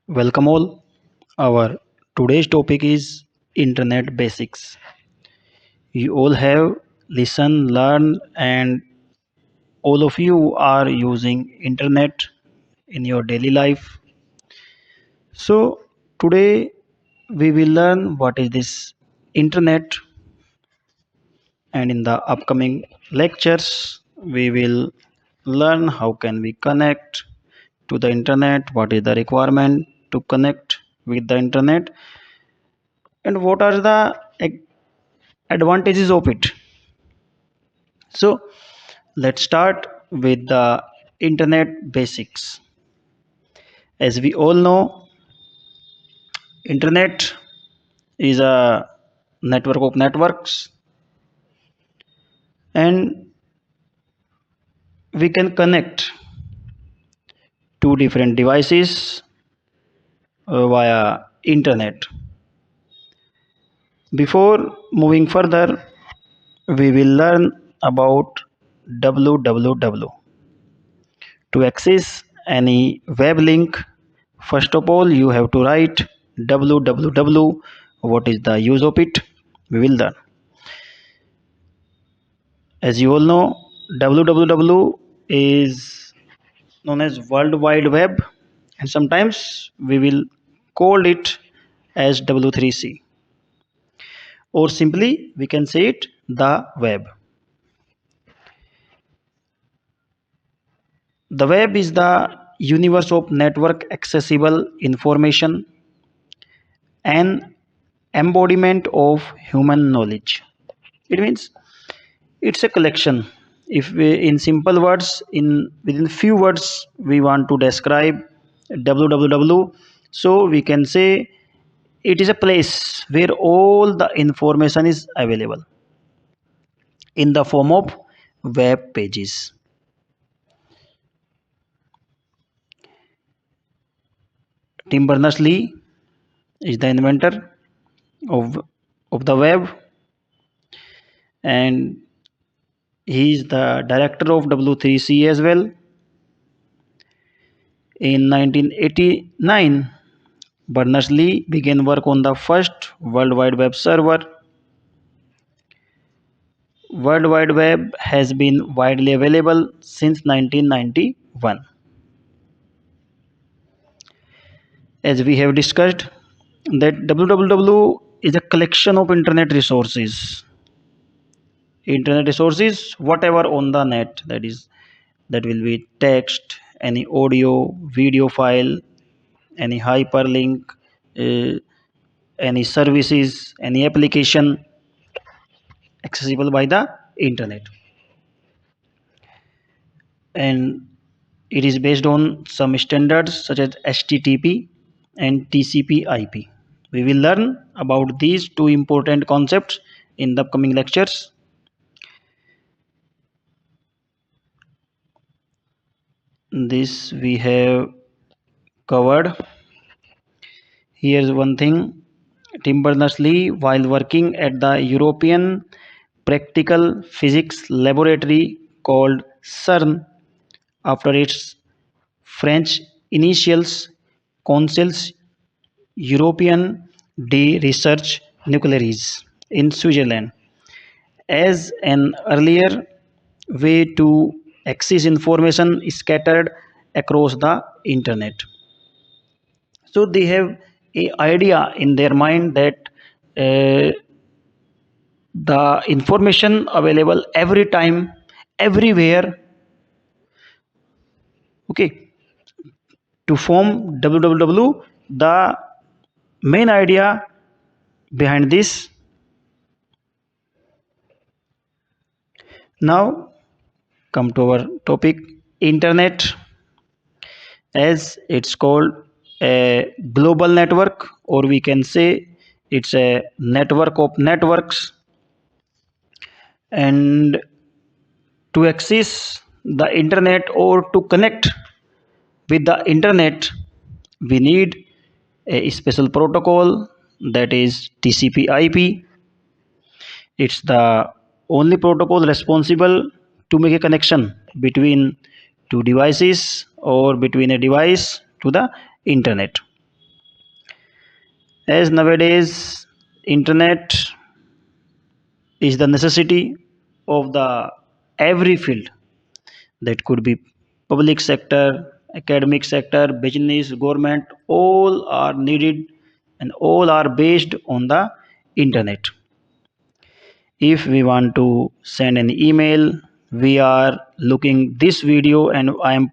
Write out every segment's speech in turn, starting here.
Welcome all. Our today's topic is internet basics. You all have listened, learned, and all of you are using internet in your daily life. So today we will learn what is this internet, and in the upcoming lectures we will learn how can we connect to the internet, what is the requirement to connect with the internet, and what are the advantages of it. So let's start with the internet basics. As we all know, internet is a network of networks, and we can connect two different devices via internet. Before moving further, we will learn about www. To access any web link, first of all you have to write www. What is the use of it? We will learn. As you all know, www is known as World Wide Web, and sometimes we will call it as W3C, or simply we can say it the web. The web is the universe of network accessible information and embodiment of human knowledge. It means it's a collection. If we, in simple words, in within few words, we want to describe www, so we can say it is a place where all the information is available in the form of web pages. Tim Berners-Lee is the inventor of the web, and he is the director of W3C as well. In 1989, Berners-Lee began work on the first World Wide Web server. World Wide Web has been widely available since 1991. As we have discussed, that www is a collection of internet resources. Internet resources, whatever on the net, that is, that will be text, any audio, video file, any hyperlink, uh, any services, any application accessible by the internet, and it is based on some standards such as http and tcp/ip. We will learn about these two important concepts in the upcoming lectures. This we have covered. Here's one thing: Tim Berners-Lee, while working at the European Practical Physics Laboratory called CERN, after its French initials Conseil European de Recherche Nucléaire in Switzerland, as an earlier way to access information scattered across the internet. So they have a idea in their mind that uh, the information available every time, everywhere. Okay, to form www, the main idea behind this. Now come to our topic: internet, as it's called a global network, or we can say it's a network of networks. And to access the internet or to connect with the internet, we need a special protocol, that is TCP/IP. It's the only protocol responsible to make a connection between two devices or between a device to the internet. As nowadays internet is the necessity of the every field, that could be public sector, academic sector, business, government, all are needed and all are based on the internet. If we want to send an email, we are looking this video, and I am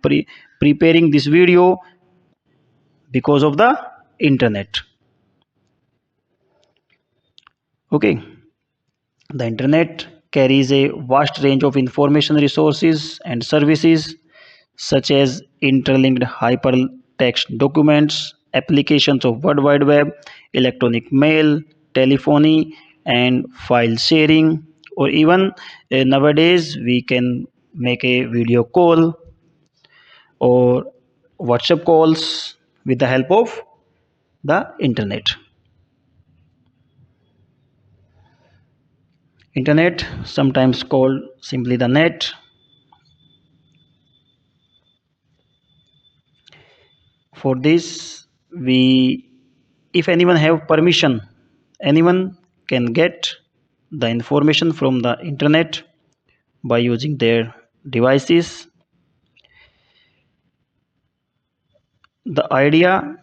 preparing this video because of the internet. Okay, the internet carries a vast range of information resources and services such as interlinked hypertext documents, applications of World Wide Web, electronic mail, telephony, and file sharing, or even nowadays we can make a video call or WhatsApp calls with the help of the internet. Internet, sometimes called simply the net. For this, we, if anyone have permission, anyone can get the information from the internet by using their devices. The idea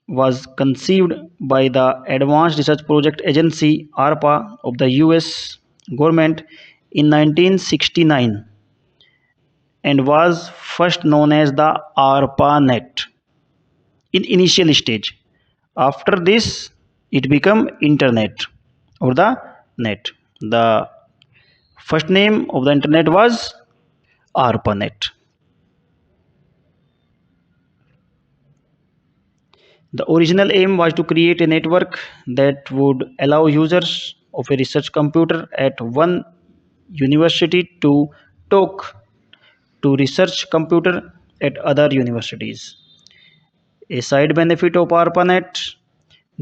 was conceived by the Advanced Research Project Agency ARPA of the US government in 1969 and was first known as the ARPANET in initial stage. After this, it became internet or the net. The first name of the internet was ARPANET. The original aim was to create a network that would allow users of a research computer at one university to talk to research computer at other universities. A side benefit of ARPANET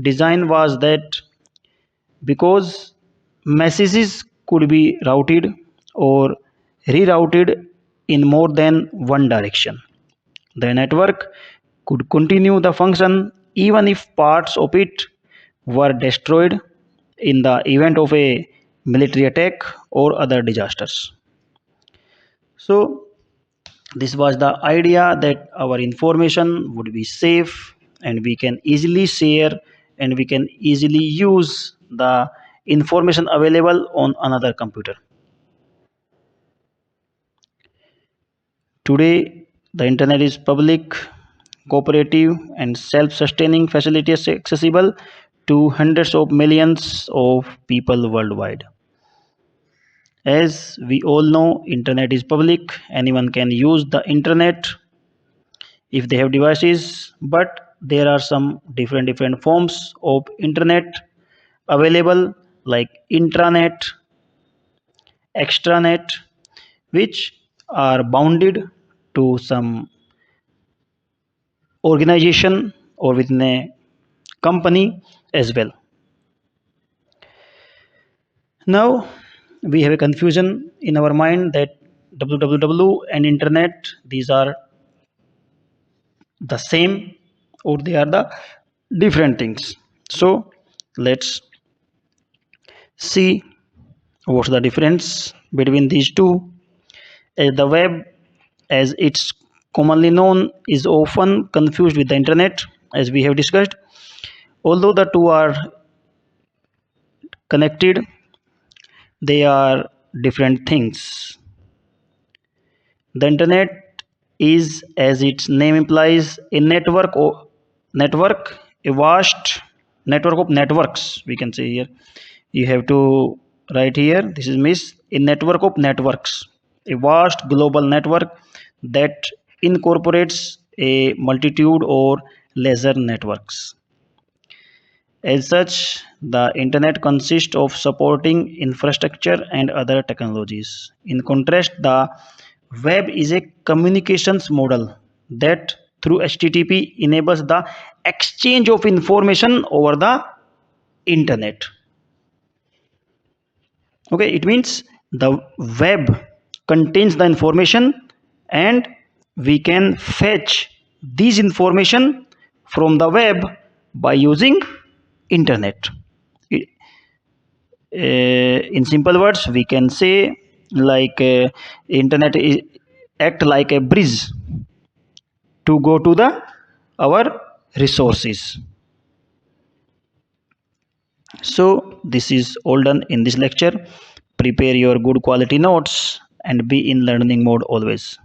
design was that because messages could be routed or rerouted in more than one direction, the network could continue the function even if parts of it were destroyed in the event of a military attack or other disasters. So, this was the idea that our information would be safe and we can easily share and we can easily use the information available on another computer. Today, the internet is public, cooperative, and self sustaining facility accessible to hundreds of millions of people worldwide. As we all know, internet is public, anyone can use the internet if they have devices, but there are some different forms of internet available like intranet, extranet, which are bounded to some organization or within a company as well. Now we have a confusion in our mind that www and internet, these are the same or they are the different things. So let's see what's the difference between these two. As the web, as it's commonly known, is often confused with the internet, as we have discussed. Although the two are connected, they are different things. The internet is, as its name implies, a network, a vast network of networks. We can say here. You have to write here. This is miss a network of networks, a vast global network that incorporates a multitude or lesser networks. As such, the internet consists of supporting infrastructure and other technologies. In contrast, the web is a communications model that through HTTP enables the exchange of information over the internet. Okay, it means the web contains the information and we can fetch these information from the web by using internet. In simple words, we can say like internet is, act like a bridge to go to the our resources. So this is all done in this lecture. Prepare your good quality notes and be in learning mode always.